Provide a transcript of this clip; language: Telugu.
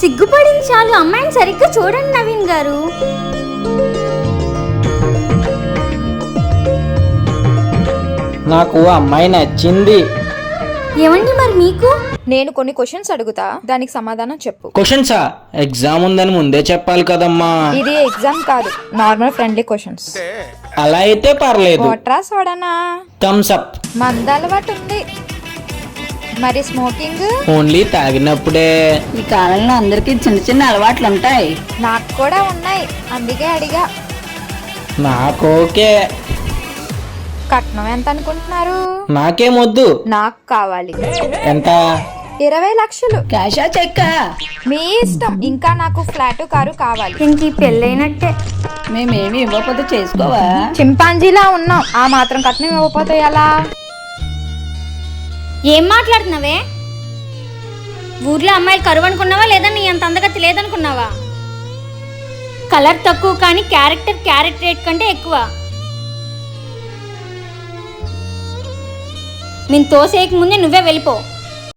సిగ్గుపడింది చాలు, అమ్మాయిని సరిగ్గా చూడండి నవీన్ గారు. నాకు అమ్మాయి నచ్చింది. ఏమండి మరి మీకు? నేను కొన్ని క్వశ్చన్స్ అడుగుతా, దానికి సమాధానం చెప్పు. క్వశ్చన్సా? ఎగ్జామ్ ఉందని ముందే చెప్పాలి కదమ్మా. ఇది ఎగ్జామ్ కాదు, నార్మల్ ఫ్రెండ్లీ క్వశ్చన్స్. అలా అయితే పర్లేదు. వాటరా సోడానా? థమ్స్ అప్. మంద అలవాటు ఉంది, మరి స్మోకింగ్? ఓన్లీ తాగినప్పుడే. ఈ కాలంలో అందరికి చిన్న చిన్న అలవాట్లు ఉంటాయి. నాకు కూడా ఉన్నాయి, అందుకే అడిగా. నాకు ఓకే. కట్నం ఎంత అనుకుంటున్నారు? నాకేమొద్దు. నాకు కావాలి. ఎంత? 20 లక్షలు. క్యాషా చెక్కా? మీ ఇష్టం. ఇంకా నాకు ఫ్లాట్ కారు కావాలి. ఇంక ఈ పెళ్ళైనట్టే. మేమేమి ఇవ్వకపోతే చేసుకోవా? చింపాంజీలా ఉన్నాం, ఆ మాత్రం కట్నం ఇవ్వకపోతే ఎలా? ఏం మాట్లాడుతున్నావే? ఊర్లో అమ్మాయిలు కరువు అనుకున్నావా, లేదా నీ అంత అందగతి లేదనుకున్నావా? కలర్ తక్కువ కానీ క్యారెక్టర్ రేట్ కంటే ఎక్కువ. నేను తోసేయక ముందే నువ్వే వెళ్ళిపో.